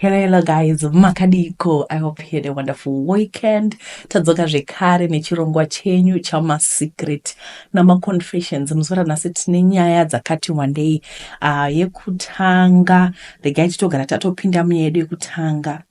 Hello guys, makadiko. I hope you had a wonderful weekend. Tadzoka zvekare nechirongwa chenyu chama secret nama confessions. Muzvara nasi tine nyaya dzakati wandei yekutanga. Regai titogara tatopinda muyedu yekutanga.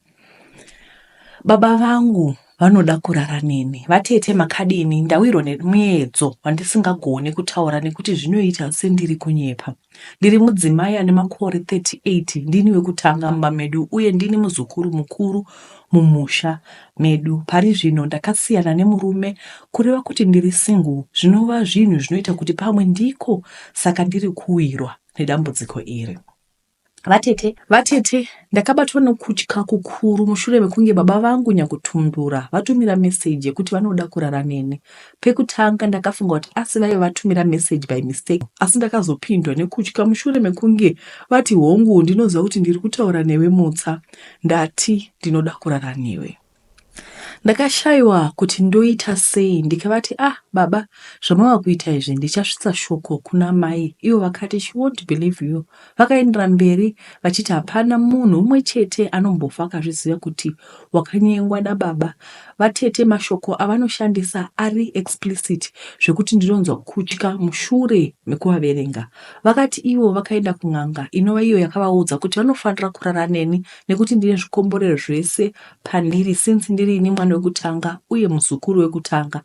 Baba vangu vanoda kurara neni. Vatete makadini ndawirwa nemuedzo wandisingagoni kutaura nekuti zvinoita sendiri kunyepa. Ndiri mudzimai ane makore 38, ndini wekutanga mumba medu uye ndini muzukuru mukuru mumusha medu. Pari zvino ndakasiyana nemurume kureva kuti ndiri single, zvinova zvinhu zvinoita kuti pamwe ndiko saka ndiri kuwirwa nedambudziko iri. Vatete, ndakabatwa nokutya kukuru mushure mekunge baba vangu nyakutundura vatumira message yekuti vanoda kurara neni. Pekutanga ndakafunga kuti asi vaive vatumira message by mistake, asi ndakazopindwa nekutya mushure mekunge vati hongu ndinoziva kuti ndiri kutaura newe mutsa, ndati ndinoda kurara newe. Ndakashayiwa kuti ndoita sei, ndikavati baba zvamava kuita izvi ndichasvitsa shoko kuna mai. Ivo vakati she won't believe you. Vakaendera mberi vachiti hapana munhu umwe chete anombofa akazviziva kuti wakanyengwa nababa. Vatete mashoko avanoshandisa ari explicit zvekuti ndinonzwa kutya mushure mekuvaverenga. Vakati ivo vakaenda kun'anga inova iyo yakavaudza kuti vanofanira kurara neni nekuti ndine zvikomborero zvese pandiri since ndiri ini mwana wekutanga uye muzukuru wekutanga.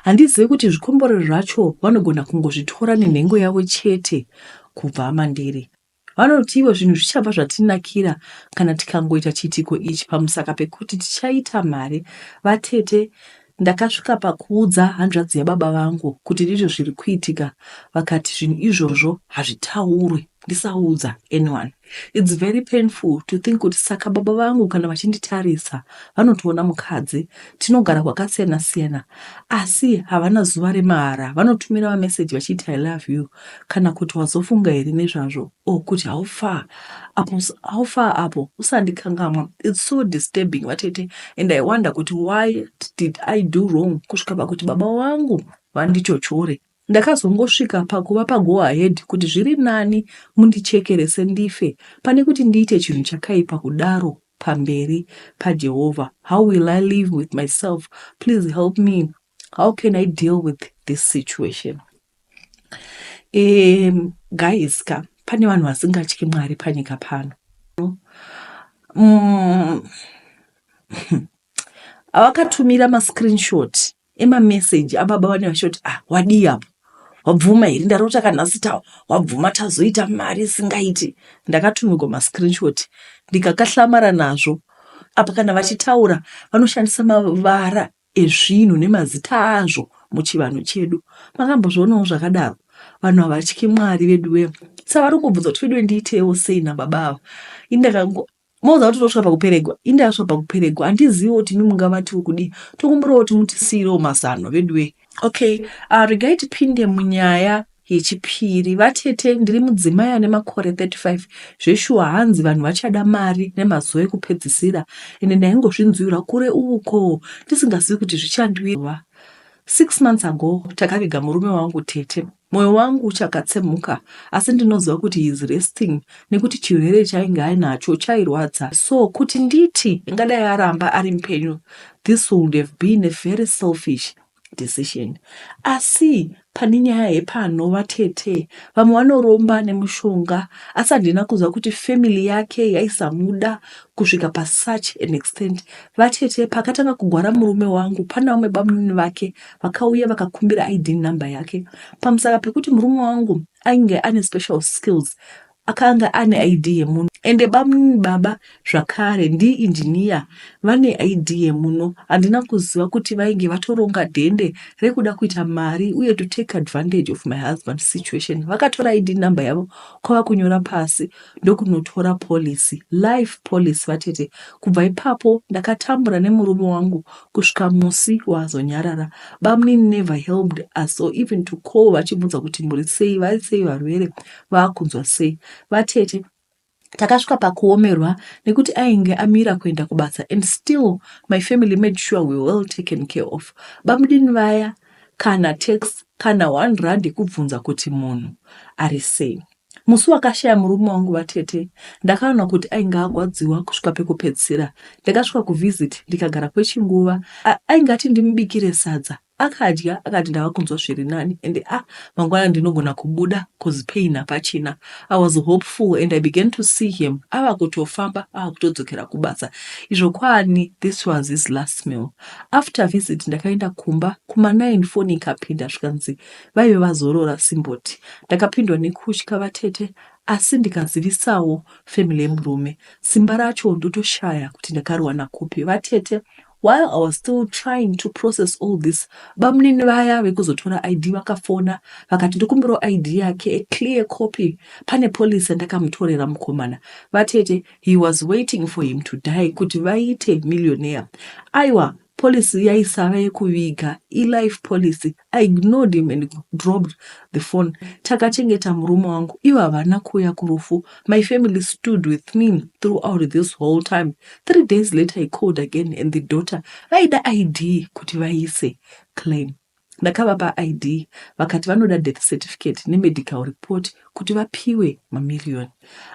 Handizivi kuti zvikomborero zvacho vanogona kungozvitora nenhengo yavo chete kubva mandiri. Vanoti ivo zvinhu zvichabva zvatinakira kana tikangoita chiitiko ichi pamusaka pekuti tichaita mari. Vatete, ndakasvika pakuudza hanzvadzi yababa vangu kuti ndizvo zviri kuitika. Vakati zvinhu izvozvo hazvitaurwe, ndisaudza anyone. It's very painful to think kuti saka baba vangu kana vachinditarisa vanotoona mukadzi tinogara kwakasiyana siyana asi havana zuva remahara. Vanotumira mameseji vachiti I love you kana kuti wazofunga here nezvazvo kuti haufa apo usandikangamwa. It's so disturbing vatete, and I wonder kuti why did I do wrong kusvika pakuti baba vangu vandichochore. Ndakazongosvika pakuvapa go ahead kuti zviri nani mundichekerese ndife pane kuti ndiite chinhu chakaipa kudaro pamberi paJehovah. How will I live with myself? Please help me. How can I deal with this situation? Guys, pane vanhu vasingatyi Mwari panyika pano. Avakatumira ma-screenshot ema-message ababa vane vachoti wadii apo, wabvuma here, ndarota kanhasi wabvuma tazoita mari isingaiti. Ndakatumirwa ma-screenshot ndikakahlamara nazvo. Apa kana vachitaura vanoshandisa mavara ezvinhu nemazita azvo muchivanhu chedu. Makambozvionawo zvakadaro? Vanhu havatyi Mwari vedu we. Savari kubvunza kuti vedu ndiitewo sei nababa ava. Mauza kuti tosvika pakuperegwa, indasvika pakuperegwa, handizivi kuti imi mungavatiwo kudii. Tokumburawo kuti mutisiyirewo mazano vedu we. Okay, regai tipinde munyaya yechipiri. Vatete, ndiri mudzimai ane makore 35. Zveshuwa hanzi vanhu vachada mari nemazuva ekupedzisira, ende ndaingozvinzwira kure uko ndisingazivi kuti zvichandiwira. 6 months ago takaviga murume wangu Tete. Moyo wangu uchakatsemuka, asi ndinoziva kuti he is resting nekuti chirwere chainge ainacho chairwadza. So kuti nditi ingadai aramba ari mupenyu, this would have been a very selfish decision. Asi pane nyaya yepano vatete, vamwe vanoromba nemushonga, asi handina kuziva kuti family yake yaisamuda kusvika pasuch an extent. Vatete, pakatanga kugwara murume wangu, pana vamwe bamuni vake vakauya vakakumbira ID number yake. Pamusaka pekuti murume wangu ainge ane special skills, akanga ane ID yemunhu. Ende bamuni baba zvakare ndi-engineer vane ID yemuno. Handina kuziva kuti vainge vatoronga dhende rekuda kuita mari uye to take advantage of my husband's situation. Vakatora ID number yavo kwava kunyora pasi ndokunotora policy, life policy vatete. Kubva ipapo ndakatambura nemurume wangu kusvika musi wazonyarara. Bamuni never helped us or even to call vachibvunza kuti muri sei, vari sei varwere, vakunzwa sei. Vatete, takasvika pakuomerwa nekuti ainge amira kuenda kubasa, and still my family made sure we were well taken care of. Bamudini vaya kana text kana 1 rand kubvunza kuti munhu ari sei. musi wakashaya murume wangu vatete ndakaona kuti ainge agwadziwa kusvika pekupedzisira. Ndakasvika kuvhiziti ndikagara kwechinguva, aingati ndimubikire sadza akadya akati ndava kunzwa zviri nani ende mangwana ndinogona kubuda cause pain hapachina. I was hopeful and I began to see him ava kutofamba ava kutodzokera kubasa. Izvo kwani this was his last meal. After visit ndakaenda kumba kuma9 foni ikapinda zvikanzi vaive vazorora Simboti. Ndakapindwa nekutya vatete asi ndikazivisawo family yemurume. Simba racho ndotoshaya kuti ndakariwana kupi. Vatete, while I was still trying to process all this, bamunini vaya vekuzotora ID vakafona vakati ndikumbirawo ID yake a clear copy. Pane police ndakamutorera mukomana. Vatete, he was waiting for him to die kuti vaite millionaire. Aiwa, police yaisava yekuviga life policy. I ignored him and dropped the phone. Takachengeta murume wangu ivo havana kuuya kurufu. My family stood with me throughout this whole time. 3 days later I called again and the daughter vaida ID kuti vaise claim. Ndakavapa ID vakati vanoda death certificate nemedical report kuti vapiwe mamiliyoni.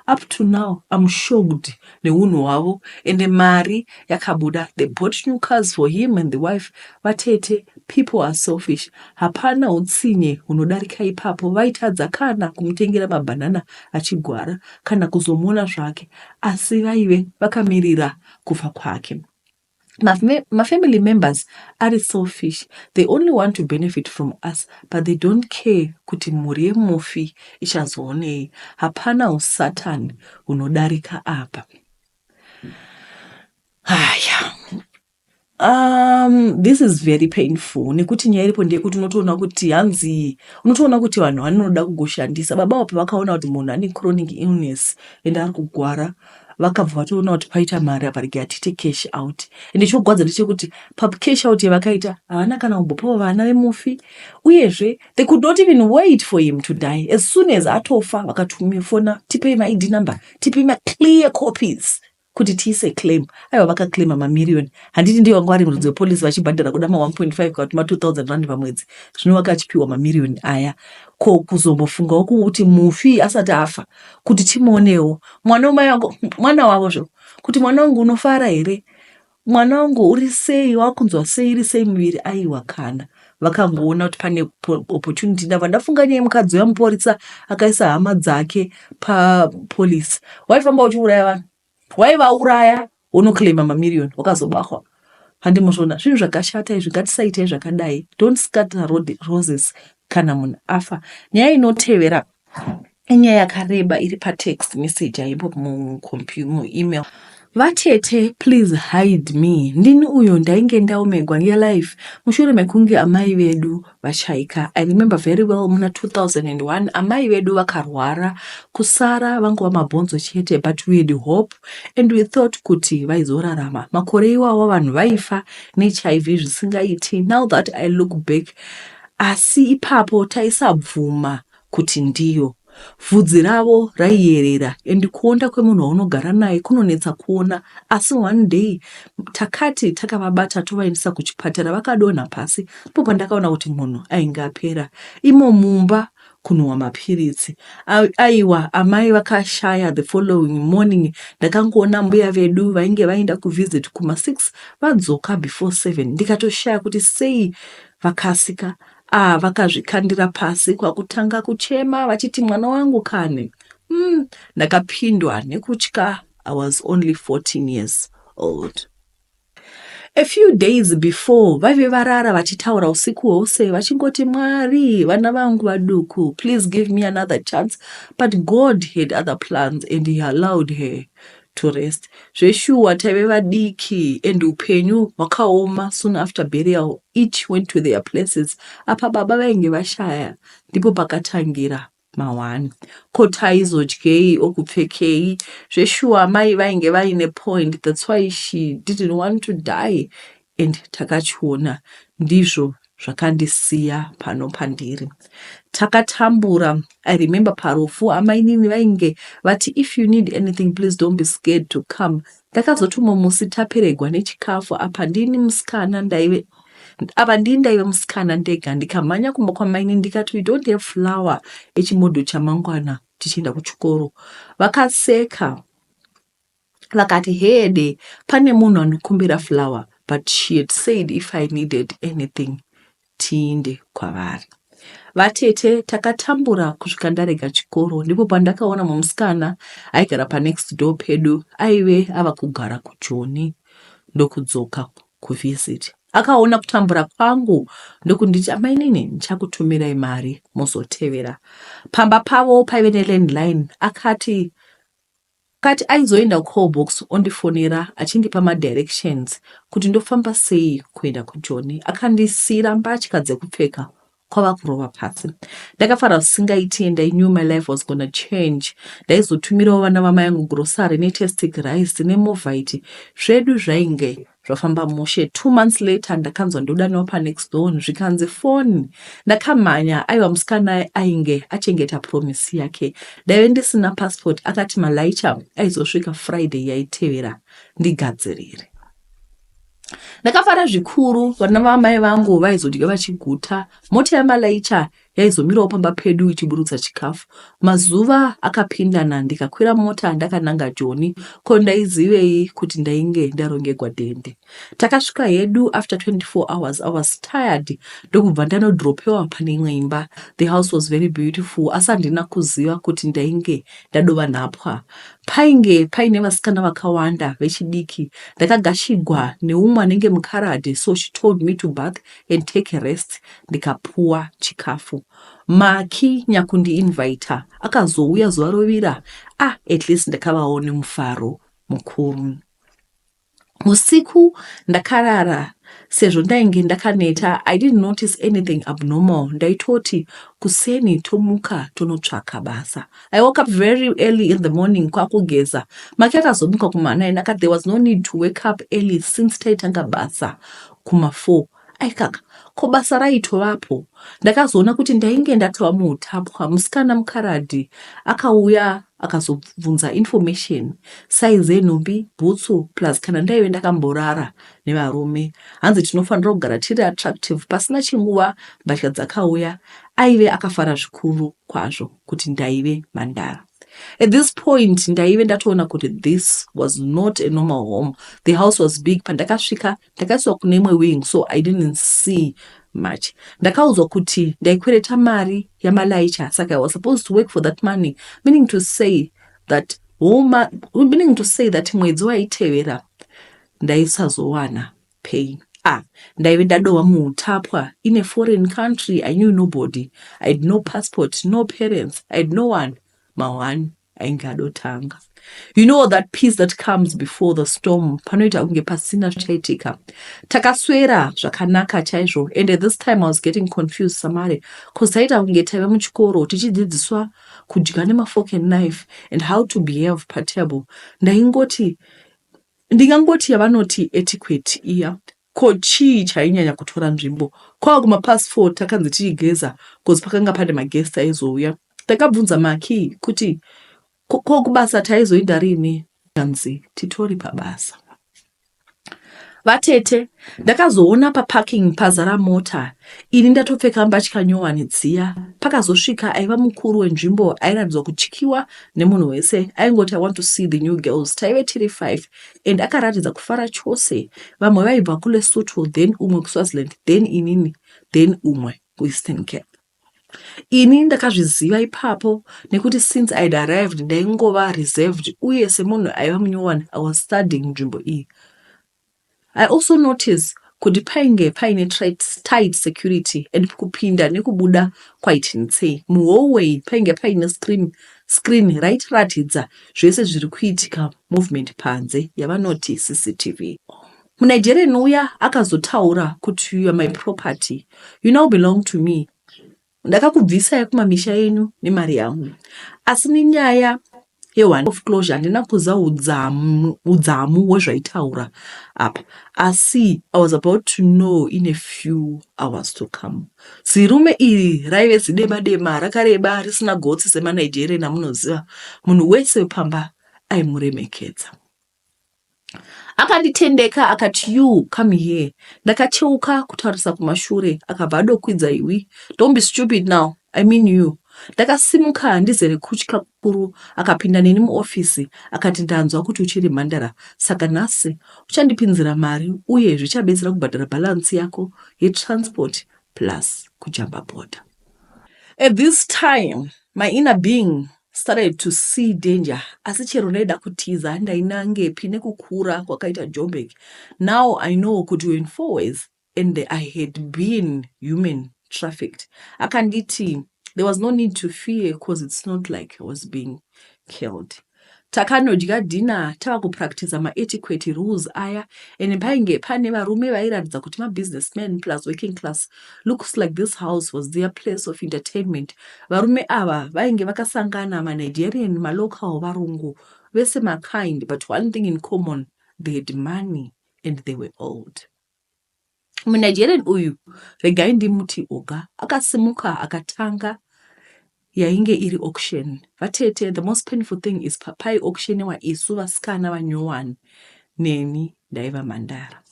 Up to now I'm shocked neunhu hwavo ende mari yakabuda. They bought new cars for him and the wife. Vatete, people are selfish. Hapana utsinye hunodarika ipapo. Vaitadza kana kumutengera mabhanana achigwara kana kuzomona zvake asi vaive vakamirira kufa kwake. My family members are selfish. They only want to benefit from us, but they don't care kuti mhuri yemufi ichazoonei. Hapana usatani unodarika apa. This is very painful. Nekuti nyaya iripo ndeyekuti unotoona kuti hanzi unotoona kuti vanhu vanoda kugoshandisa. Baba vapo vakaona kuti munhu ane chronic illness ende ari kugwara vakabva vatoona kuti paita mari apa rege atite cash out. Ende chogwadza ndechekuti cash out yavakaita havana kana kumbopawo vana vemufi. Uyezve they could not even wait for him to die. As soon as atofa vakatumifona tipei ma-ID number, tipei ma-clear copies kuti tiise claim. Aiwa vakaclaima mamiliyoni. Handiti ndiyo vanga vari murudzi wepolisi vachibhadhara kuda ma1.5 kuti ma2,000 rand pamwedzi. Zvino vakachipiwa mamiliyoni aya. Ko kuzombofungawo kuti mufi asati afa kuti timuonewo mwana wamai wangu, mwana wavozvo kuti mwana wangu unofara here, mwana wangu uri sei, wakunzwa sei, iri sei muviri. Aiwa kana vakangoona kuti pane opportunity. Ndabva ndafunga nyaya mukadzi wamupurisa akaisa hama dzake papolisi. Waifamba uchiuraya vanhu, waivauraya unoclaima mamiliyoni wakazobahwa. Handimuzvona zvinhu zvakashata izvi, ngatisaitai zvakadai. Don't scatter roses kana munhu afa. Nyaya inotevera inyaya yakareba iri patext message aipo muemail. Vatete, please hide me. Ndini uyo ndainge ndaomegwa ngelife mushure mekunge amai vedu vashaika. I remember very well muna 2001 amai vedu vakarwara kusara vangova mabhonzo chete, but we had hope and we thought kuti vaizorarama. Makore iwawo vanhu vaifa neHIV zvisingaiti. Now that I look back, asi ipapo taisabvuma kuti ndiyo. Vhudzi ravo raiyerera ende kuonda kwemunhu waunogara naye kunonetsa kuona. Asi one day takati takavabata tovaendesa kuchipatara vakadonha pasi. Ipo pandakaona kuti munhu ainge apera. Imo mumba kunwa mapiritsi. Aiwa amai vakashaya. The following morning ndakangoona mbuya vedu vainge vaenda kuvisit kuma6 vadzoka before 7. Ndikatoshaya kuti sei vakasika. Vakazvikandira pasi kwakutanga kuchema vachiti mwana wangu kane. Ndakapindwa nekutya. I was only 14 years old. A few days before vaive varara vachitaura usiku hwose vachingoti Mwari, vana vangu vaduku, please give me another chance. But God had other plans and he allowed her to rest. Zveshuwa taive vadiki and upenyu wakaoma. Soon after burial each went to their places. Apa baba vainge vashaya ndipo pakatangira mawani. Ko taizodyei okupfekei. Zveshuwa mai vainge vaine point. That's why she didn't want to die. And takachiona ndizvo zvakandisiya pano pandiri. Takatambura. I remember parufu amainini vainge vati if you need anything please don't be scared to come. Ndakazotuma musi taperegwa nechikafu apa ndini musikana ndaive musikana ndega ndikamhanya kumba kwamaini ndikati we don't have flour echimodo chamangwana tichienda kuchikoro. Vakaseka vakati hede pane munhu anokumbira flower, but she had said if I needed anything tiinde kwavari. Vatete takatambura kusvika ndarega chikoro, ndipo pandakaona musikana aigara panext door pedu aive ava kugara kuJoni ndokudzoka kuvisit. Akaona kutambura kwangu ndokunditi amainini ndichakutumirai mari muzotevera. Pamba pavo paive nelandline. Akati aizoenda kucallbox ondifonera achindipa madirections kuti ndofamba sei kuenda kuJoni. Akandisira mbatya dzekupfeka kwava kurova pasi. Ndakafara zvisingaiti and I knew my life was gonna change. Ndaizotumirawo vana vamai vangu grocery netestic rice nemovite zvedu zvainge zvafamba mushe. 2 months later ndakanzwa ndodaniwa panext door zvikanzi phone. Ndakamhanya aiwa musikana ainge achengeta promise yake. Ndaive ndisina passport. Akati Malaicha aizosvika Friday yaitevera ndigadzirire. Ndakafara zvikuru. Vana vamai vangu vaizodya vachiguta. Mota yaMalaicha yaizomirawo pamba pedu ichiburutsa chikafu. Mazuva akapindana ndikakwira mota ndakananga Joni, ko ndaizivei kuti ndainge ndarongegwa dende. Takasvika hedu after 24 hours. I was tired ndokubva ndanodropewa pane imwe imba. The house was very beautiful. Asi handina kuziva kuti ndainge ndadova nhapwa. Painge paine vasikana vakawanda vechidiki. Ndakagashigwa neumwe anenge mukarade, so she told me to bath and take a rest. Ndikapuwa chikafu. Maki nyakundiinvita akazouya zuva rovira. At least ndakavawo nemufaro mukuru. Usiku ndakarara sezvo ndainge ndakaneta. I didn't notice anything abnormal. Ndaitoti kuseni tomuka tonotsvaka basa. I woke up very early in the morning kwakugeza. Maki akazomuka kuma9 akati there was no need to wake up early since taitanga basa kuma4. Aikaka ko basa raitovapo. Ndakazoona kuti ndainge ndatova muutapwa. Musikana mukaradi akauya akazobvunza information, size yenhumbi, bhutsu plus kana ndaive ndakamborara nevarume. Hanzi tinofanira kugara tiri attractive. Pasina chinguva mbatya dzakauya. Aive akafara zvikuru kwazvo kuti ndaive mhandara. At this point ndaive ndatoona kuti this was not a normal home. The house was big. Pandakasvika ndakaiswa kune imwe wing, so I didn't see much. Ndakaudzwa kuti ndaikwereta mari yaMalaicha, saka I was supposed to work for that money, meaning to say that mwedzi waitevera ndaisazowana pay. Ndaive ndadova muutapwa in a foreign country. I knew nobody. I had no passport, no parents. I had no one. Mawan ainge adotanga. You know that peace that comes before the storm. Panoita kunge pasina zvichaitika. Takaswera zvakanaka chaizvo. And at this time I was getting confused samare. Because taita kunge taiva muchikoro tichidzidziswa kudya nemafork and knife and how to behave patable. Ndingangoti yavanoti etiquette iya. Ko chii chainyanya kutora nzvimbo. Kwava kumapassport takanzi tichigeza because pakanga pane maguest aizouya. Takabvunza Maki kuti ko kubasa taizoenda rini. Kanzi titori pabasa. Vatete ndakazoona paparking pazara mota. Ini ndatopfeka mbatya nyowani dziya. Pakazosvika aiva mukuru wenzvimbo airatidzwa kutyiwa nemunhu wese. Aingoti I want to see the new girls. Taive tiri 5 and akaratidza kufara chose. Vamwe vaibva kuLesotho, then umwe kuSwaziland, then inini, then umwe kuEastern Cape. Ini ndakazviziva ipapo nekuti since I had arrived ndaingova reserved uye semunhu aiva munyowani I was studying nzvimbo iyi. I also noticed kuti painge paine tight security and kupinda nekubuda quite insane. Muhallway painge paine screen raitiratidza zvese zviri kuitika movement panze yavanoti CCTV. MuNigerian uya akazotaura kuti you are my property. You now belong to me. Ndakakubvisai kumamisha yenu nemari yangu. Asi nenyaya yeone of closure handina kuza udzamu wezvaitaura apa. Asi I was about to know in a few hours to come. Zirume iri raive zidema rakareba risina gotsi semaNigeria namunoziva. Munhu wese wepamba aimuremekedza. Akanditendeka akati you come here. Ndakacheuka kutarisa kumashure akabva adokwidza iwi. Don't be stupid now. I mean you. Ndakasimuka ndizere kutya kukuru. Akapinda neni muofisi akati ndanzwa kuti uchiri mhandara, saka nhasi uchandipinzira mari uye zvichabetsera kubhadhara bhalansi yako yetransport plus kujamba bhodha. At this time, my inner being started to see danger. Asi chero ndaida kutiza ndainangepi nekukura kwakaita Joburg. Now I know kuti when forwards and I had been human trafficked. Akanditi, there was no need to fear because it's not like I was being killed. Takanodya dinner tava kupractice ma-etiquette rules aya, and painge pane varume vairatidza kuti ma-businessmen plus working class. Looks like this house was their place of entertainment. Varume ava vainge vakasangana ma-Nigerian, ma-local varungu, vese ma-kind, but one thing in common, they had money and they were old. Mu-Nigerian uyu, regai ndimuti oga, akasimuka akatanga yainge iri auction. Vatete, the most painful thing is papai auction wa isu vasikana vanyowani. Neni ndaiva mhandara.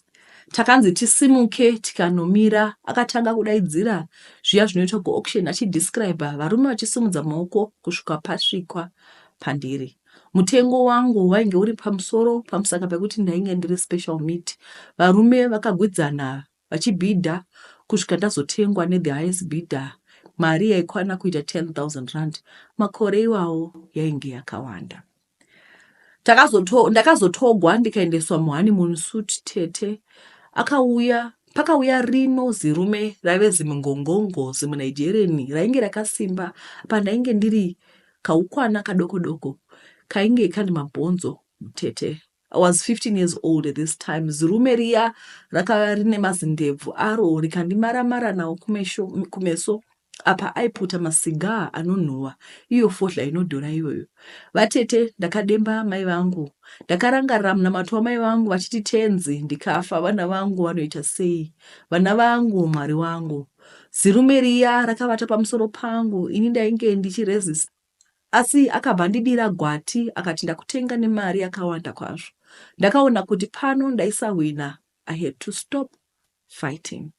Takanzi tisimuke tikanomira, akatanga kudaidzira zviya zvinoitwa kuauction achidescribe varume vachisimudza maoko kusvika pasvikwa pandiri. Mutengo wangu wainge uri pamusoro pamusaka pekuti ndainge ndiri special meat. Varume vakagwidzana vachibhidha kusvika ndazotengwa the highest bidder. Mari yaikwana kuita 10,000 rand. Makore iwawo yainge yakawanda. Ndakazotogwa ndikaendeswa muhoneymoon suit tete. Pakauya rino zirume raive zimungongongo zimuNigerian rainge rakasimba pandainge ndiri kaukwana kadoko doko kainge kane mabhonzo tete. I was 15 years old at this time. Zirume riya rakava rine mazindebvu aro rikandimara nawo kumeso. Apa aiputa masiga anonhuhwa, iyo fodla inodhura iyoyo. Vatete, ndakademba mai vangu. Ndakarangarira munamato wamai vangu vachiti tenzi ndikafa, vana vangu vanoita sei. Vana vangu Mwari wangu. Zirume riya rakavata pamusoro pangu, ini ndainge ndichiresist. Asi akabva ndidira gwati akati ndakutenga nemari yakawanda kwazvo. Ndakaona kuti pano ndaisawina. I had to stop fighting.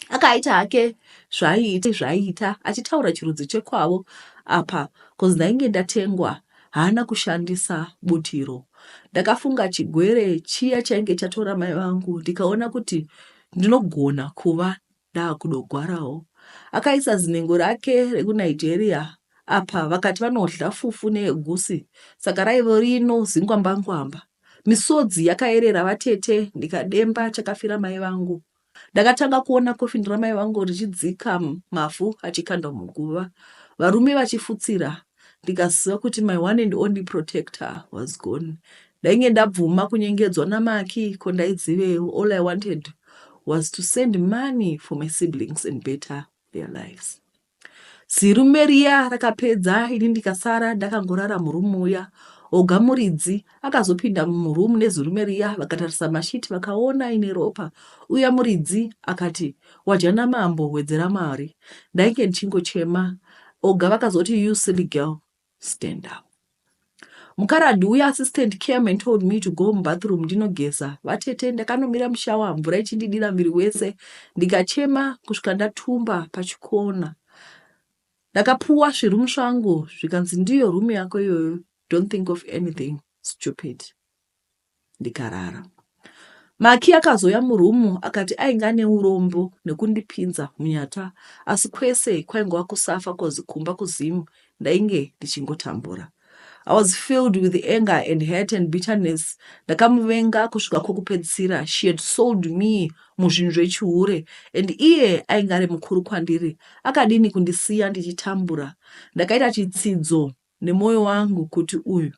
Akaita hake zvaiita achitaura chirudzi chekwavo apa cause ndainge ndatengwa haana kushandisa butiro. Ndakafunga chigwere chiya chainge chatora mai vangu ndikaona kuti ndinogona kuva ndakudogwarawo. Akaisa zinengo rake rekuNigeria apa vakati vanodya fufu neegusi, saka raivo rino zingwambangwamba. Misodzi yakaerera vatete, ndikademba chakafira mai vangu. Ndakatanga kuona kofini ramai vangu richidzika mavhu achikanda muguva. Varume vachifutsira. Ndikaziva kuti my one and only protector was gone. Ndainge ndabvuma kunyengedzwa namaki kondaidzivewo. All I wanted was to send money for my siblings and better their lives. Zirume riya rakapedza, ini ndikasara ndakangorara murumu uya. Oga muridzi akazopinda murumu nezirume riya vakatarisa mashiti vakaona ine ropa. Uya muridzi akati wadya namambo wedzera mari. Ndainge ndichingochema. Oga vakazoti you silly girl, stand up. Mukaradhi uya assistant came and told me to go mubathroom ndinogeza. Vatete ndakanomira mushawa mvura ichindidira miri wese. Ndikachema kusvika ndatumba pachikona. Ndakapuwa zvirumu zvangu zvikanzi ndiyo rumu yako iyoyo. Don't think of anything stupid. Ndikarara. Maki akazoya murumu akati ainga neurombo nekundipinza munyata, asi kwese kwainga kusafa kozikumba kuzimu ndainge ndichingotambura. I was filled with anger and hate and bitterness. Ndakamuvenga kusvika kwokupedzisira. She had sold me muzvinhu zvechihure and iye ainga ari mukuru kwandiri. Akadini kundisiya ndichitambura. Ndakaita chitsidzo nemoyo wangu kuti uyu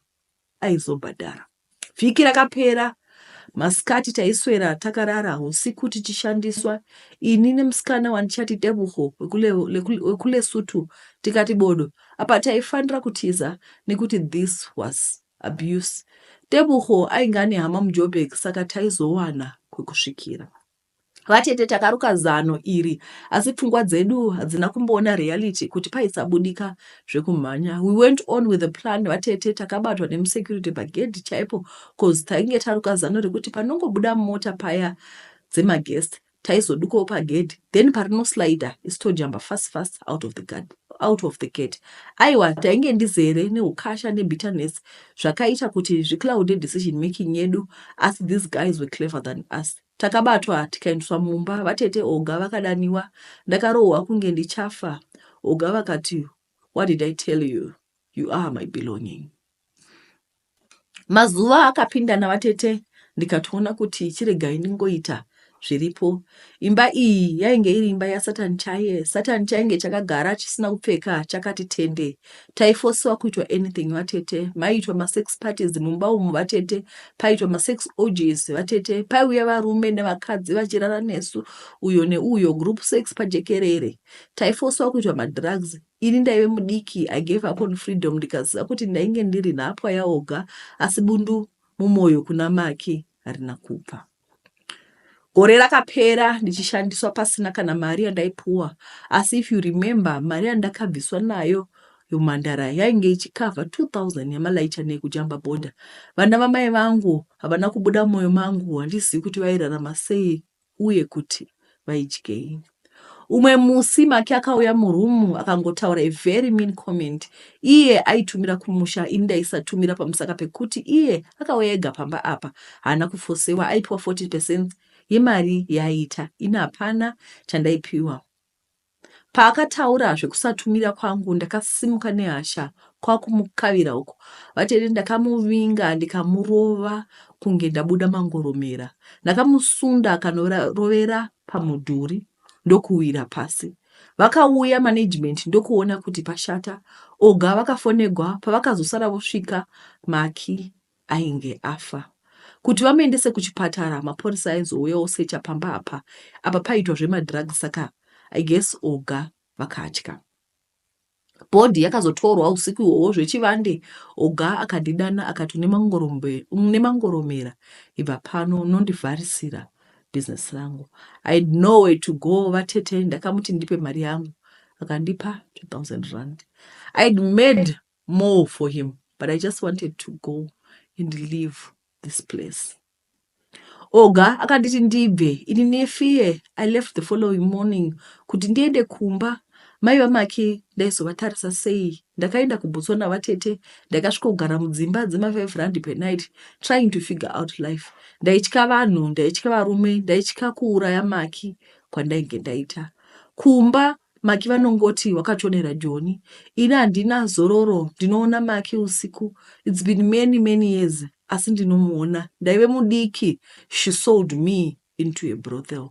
aizobhadhara. Vhiki rakapera, masikati taiswera takarara usiku tichishandiswa. Ini nemusikana wandichati Tebuho wekule Sutu tikati bodo. Apa taifanira kutiza nekuti this was abuse. Tebuho ainga nehama muJoburg saka taizowana kwekusvikira. Vatete takaruka zano iri, asi pfungwa dzedu hadzina kumboona reality kuti paisabudika zvekumhanya. We went on with the plan. Vatete takabatwa nemusecurity pagedhi chaipo cause tainge taruka zano rekuti panongobuda mota paya dzemaguest taizodukawo pagedhi, then parinoslida isitojamba fast out of out of the gate. Aiwa tainge ndizere neukasha nebitterness zvakaita kuti zviklaude decision making yedu, as these guys were clever than us. Takabatwa tikaendeswa mumba, vatete Oga vakadaniwa, ndakarohwa kunge ndichafa. Oga vakati, what did I tell you? You are my belonging. Mazuva akapinda navatete, ndikatoona kuti chiregai ndingoita zviripo. Imba iyi yainge iri imba yaSatan chaiye. Satan chainge chakagara chisina kupfeka, chakati tende. Taifosiwa kuitwa anything vatete. Maiitwa masex parties mumba umu vatete. Paiitwa masex orgies vatete. Paiuya varume nevakadzi vachirara nesu, uyo neuyo, group sex pajekerere. Taifosiwa kuitwa madrugs. Ini ndaive mudiki, I gave up on freedom, ndikaziva kuti ndainge ndiri nhapwa yaOga, asi bundu mumoyo kuna Maki harina kupa. Gore rakapera ndichishandiswa pasina kana mari yandaipuwa, asi if you remember, mari yandakabviswa nayo yomhandara yainge ichikavha 2000 yamalaicha kujamba border. Vana vamai vangu havana kubuda moyo mangu, handizivi kuti vairarama sei uye kuti vaidyei. Umwe musi Maki akauya murumu akangotaura a very mean comment. Iye aitumira kumusha, ini ndaisatumira pamusaka pekuti iye akauya ega pamba apa, haana kufosewa, aipiwa 40% yemari yaita, ini hapana chandaipiwa. Paakataura zvekusatumira kwangu, ndakasimuka nehasha kwakumukavira uko. Vatete ndakamuvinga ndikamurova kunge ndabuda mangoromera. Ndakamusunda akanorovera pamudhuri ndokuwira pasi. Vakauya management ndokuona kuti pashata. Oga vakafonegwa, pavakazosara vosvika, Maki ainge afa. Kuti vamuendese kuchipatara, maporisa aizouya osecha pamba apa. Apa paiitwa zvemadrugs, saka I guess Oga vakatya. Bhodhi yakazotorwa usiku ihwohwo zvechivande. Oga akandidana akati unemangoromera, ibva pano unondivharisira business rangu. I had nowhere to go. Vatete ndakamuti ndipe mari yangu, akandipa 2000 rand. I had made more for him, but I just wanted to go and leave this place. Oga akanditi ndibve, ini nefiye. I left the following morning kuti ndiende kumba. Mai vaMaki ndaizovatarisa sei. Ndakaenda kuBotswana vatete, ndakasvika kugara mudzimba dzema5 rand per night, trying to figure out life. Ndaitya vanhu, ndaitya varume, ndaitya kuuraya Maki kwandainge ndaita. Kumba Maki vanongoti wakachonera Joni. Ini handina zororo, ndinoona Maki usiku. It's been many years, asi ndinomuona. Ndaive mudiki. She sold me into a brothel.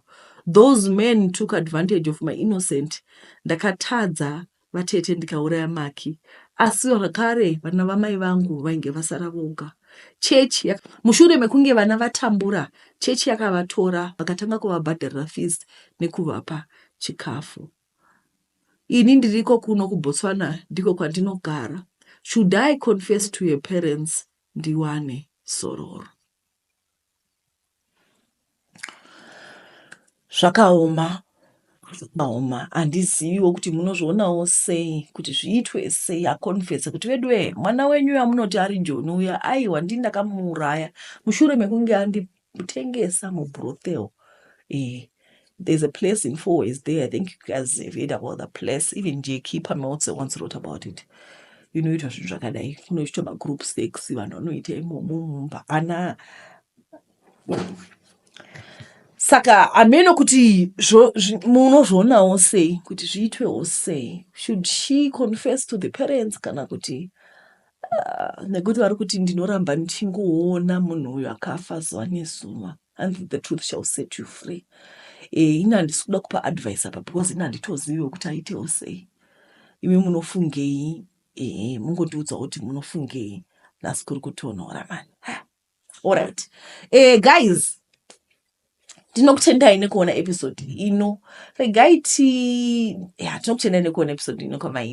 Those men took advantage of my innocent. Ndakatadza vatete ndikauraya Maki. Asi zvakare vana vamai vangu vainge vasara voga. Chechi mushure mekunge vana vatambura, chechi yakavatora vakatanga kuvabhadharira fees nekuvapa chikafu. Ini ndiriko kuno kuBotswana, ndiko kwandinogara. Should I confess to your parents? Ndiwane sororo. Zvakaoma. Handiziviwo kuti munozvionawo sei, kuti zviitwe sei. Akonfesa kuti vedwe mwana wenyu yamunoti ari Joni uya, aiwa ndini ndakamuuraya mushure mekunge anditengesa mubrothel. There's a place in Fourways there. I think you guys have heard about the place. Even J.K. Pameltzer once wrote about it. You know, it was zvakadai. Kunoitwa magroup sex, vanhu vanoita imomo mumba. Saka ameno kuti munozvionawo sei, kuti zviitwewo sei. Should she confess to the parents kana kuti nekuti vari kuti ndinoramba ndichingoona munhu uyu akafa zuva nezuva, and the truth shall set you free. Ini handisi kuda kupa advice apa because ini handitoziviwo kuti aitewo sei. Imi munofungei? Mungondiudza kuti munofungei. Nhasi kuri kutonhora mani. Alright. Guys, ndinokutendai nekuona episode ino. Regai tinokutendai nekuona episode ino kwamai.